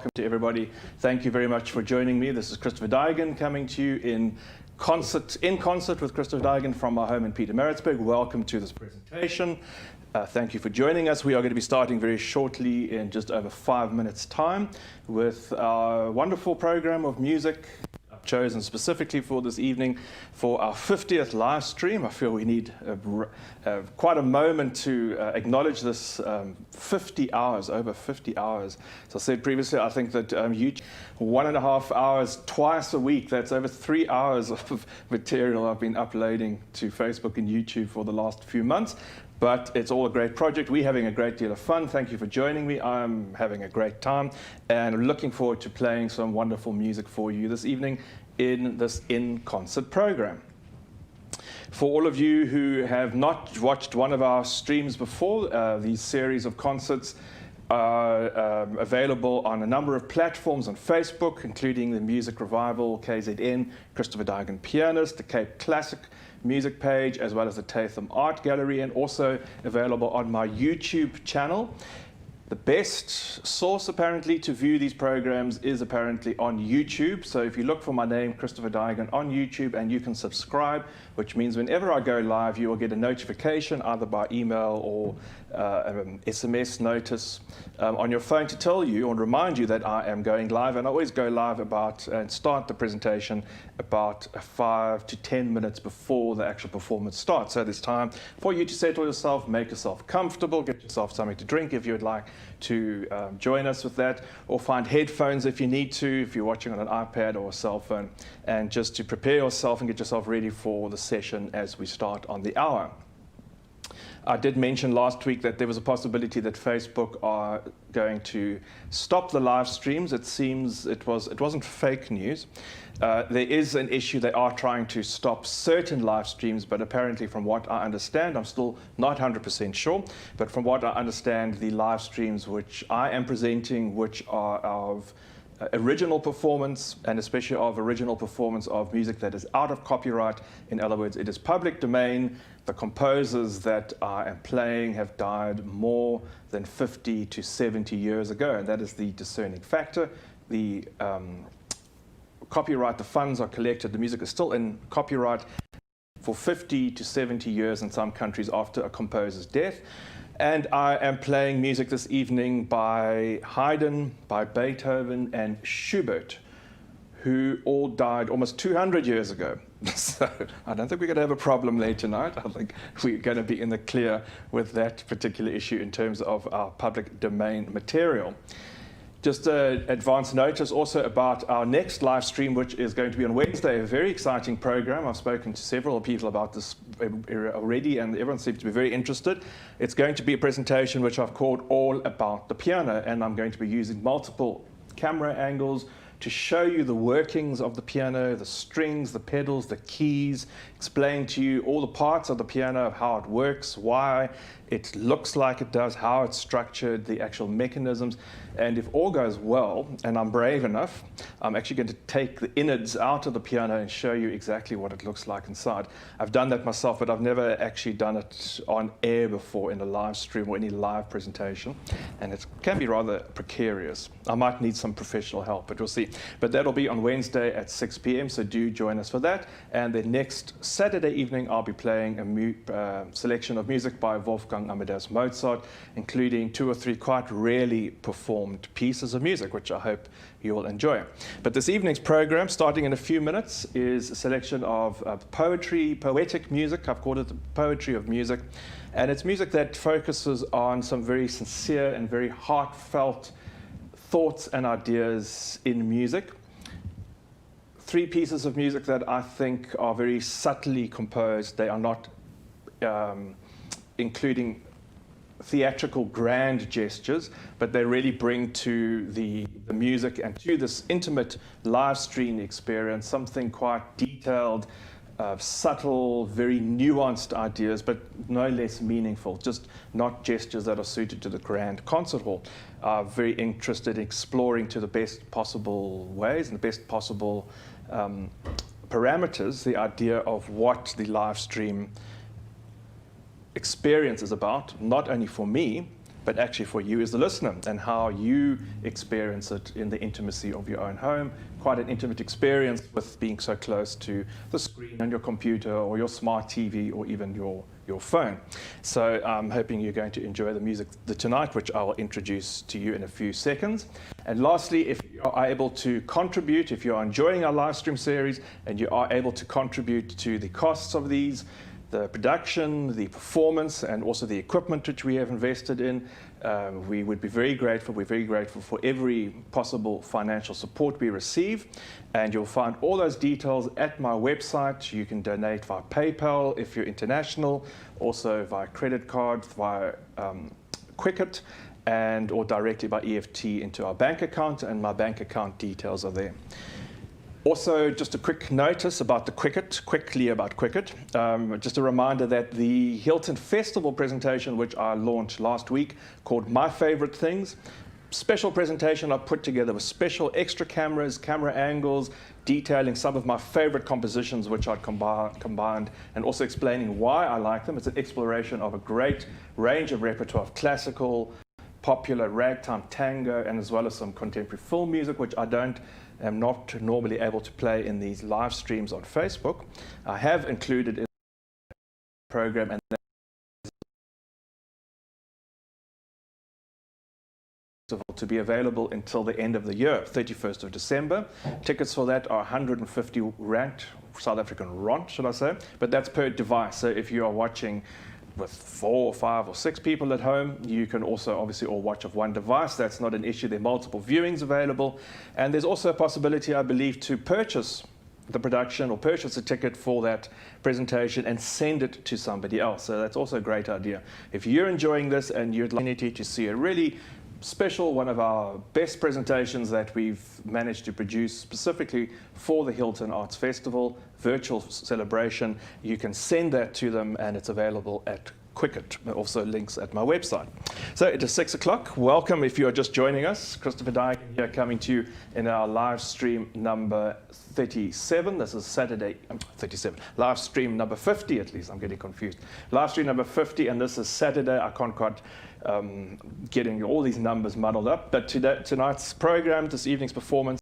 welcome to everybody. Thank you very much for joining me. This is Christopher Daigen coming to you in concert with Christopher Daigen from our home in Pietermaritzburg. Welcome to this presentation. Thank you for joining us. We are going to be starting very shortly in just over 5 minutes' time with our wonderful program of music chosen specifically for this evening for our 50th live stream. I feel we need quite a moment to acknowledge this 50 hours, over 50 hours. As I said previously, I think that YouTube, 1.5 hours twice a week, that's over 3 hours of material I've been uploading to Facebook and YouTube for the last few months. But it's all a great project. We're having a great deal of fun. Thank you for joining me. I'm having a great time and I'm looking forward to playing some wonderful music for you this evening in this in-concert program. For all of you who have not watched one of our streams before, these series of concerts are available on a number of platforms on Facebook, including the Music Revival, KZN, Christopher Daigen Pianist, the Cape Classic music page, as well as the Tatham Art Gallery, and also available on my YouTube channel. The best source, apparently, to view these programs is apparently on YouTube. So if you look for my name, Christopher Daigen, on YouTube, and you can subscribe, which means whenever I go live, you will get a notification either by email or SMS notice on your phone to tell you or remind you that I am going live. And I always go live and start the presentation about 5 to 10 minutes before the actual performance starts. So there's time for you to settle yourself, make yourself comfortable, get yourself something to drink if you would like to join us with that, or find headphones if you need to, if you're watching on an iPad or a cell phone, and just to prepare yourself and get yourself ready for the session as we start on the hour. I did mention last week that there was a possibility that Facebook are going to stop the live streams. It seems it wasn't fake news. There is an issue. They are trying to stop certain live streams, but apparently from what I understand, I'm still not 100% sure, but from what I understand, the live streams which I am presenting, which are of original performance, and especially of original performance of music that is out of copyright. In other words, it is public domain. The composers that I am playing have died more than 50 to 70 years ago, and that is the discerning factor. The copyright, the funds are collected, the music is still in copyright for 50 to 70 years in some countries after a composer's death. And I am playing music this evening by Haydn, by Beethoven, and Schubert, who all died almost 200 years ago. So I don't think we're going to have a problem there tonight. I think we're going to be in the clear with that particular issue in terms of our public domain material. Just advance notice also about our next live stream, which is going to be on Wednesday, a very exciting program. I've spoken to several people about this already, and everyone seems to be very interested. It's going to be a presentation which I've called All About the Piano, and I'm going to be using multiple camera angles to show you the workings of the piano, the strings, the pedals, the keys, explain to you all the parts of the piano, how it works, why it looks like it does, how it's structured, the actual mechanisms. And if all goes well, and I'm brave enough, I'm actually going to take the innards out of the piano and show you exactly what it looks like inside. I've done that myself, but I've never actually done it on air before in a live stream or any live presentation. And it can be rather precarious. I might need some professional help, but we'll see. But that'll be on Wednesday at 6 p.m., so do join us for that. And then next Saturday evening, I'll be playing a selection of music by Wolfgang Amadeus Mozart, including 2 or 3 quite rarely performed pieces of music, which I hope you will enjoy. But this evening's program, starting in a few minutes, is a selection of poetic music. I've called it the poetry of music. And it's music that focuses on some very sincere and very heartfelt thoughts and ideas in music. 3 pieces of music that I think are very subtly composed. They are not including theatrical grand gestures, but they really bring to the music and to this intimate live stream experience something quite detailed, subtle, very nuanced ideas, but no less meaningful, just not gestures that are suited to the grand concert hall. Very interested in exploring to the best possible ways and the best possible parameters the idea of what the live stream experience is about, not only for me, but actually for you as the listener and how you experience it in the intimacy of your own home. Quite an intimate experience with being so close to the screen on your computer or your smart TV or even your phone. So I'm hoping you're going to enjoy the music tonight, which I'll introduce to you in a few seconds. And lastly, if you are able to contribute, if you are enjoying our live stream series and you are able to contribute to the costs of these, the production, the performance, and also the equipment which we have invested in, we would be very grateful. We're very grateful for every possible financial support we receive. And you'll find all those details at my website. You can donate via PayPal if you're international, also via credit card, via Quicket, and or directly by EFT into our bank account, and my bank account details are there. Also, just a quick notice about the quickly about Quicket. Just a reminder that the Hilton Festival presentation, which I launched last week, called My Favorite Things, special presentation I put together with special extra cameras, camera angles, detailing some of my favorite compositions which I'd combined, and also explaining why I like them. It's an exploration of a great range of repertoire of classical, popular, ragtime, tango, and as well as some contemporary film music, which am not normally able to play in these live streams on Facebook. I have included in the program and to be available until the end of the year, 31st of December. Tickets for that are 150 rand, South African rand, should I say, but that's per device. So if you are watching with 4 or 5 or 6 people at home, you can also obviously all watch off one device. That's not an issue. There are multiple viewings available. And there's also a possibility, I believe, to purchase the production or purchase a ticket for that presentation and send it to somebody else. So that's also a great idea. If you're enjoying this and you'd like to see a really special, one of our best presentations that we've managed to produce specifically for the Hilton Arts Festival virtual celebration, you can send that to them and it's available at Quicket. Also links at my website. So it is 6 o'clock. Welcome if you are just joining us. Christopher Dyken here coming to you in our live stream number 37. This is Saturday, 37. Live stream number 50 at least. I'm getting confused. Live stream number 50 and this is Saturday. I can't quite getting all these numbers muddled up. But tonight's program, this evening's performance,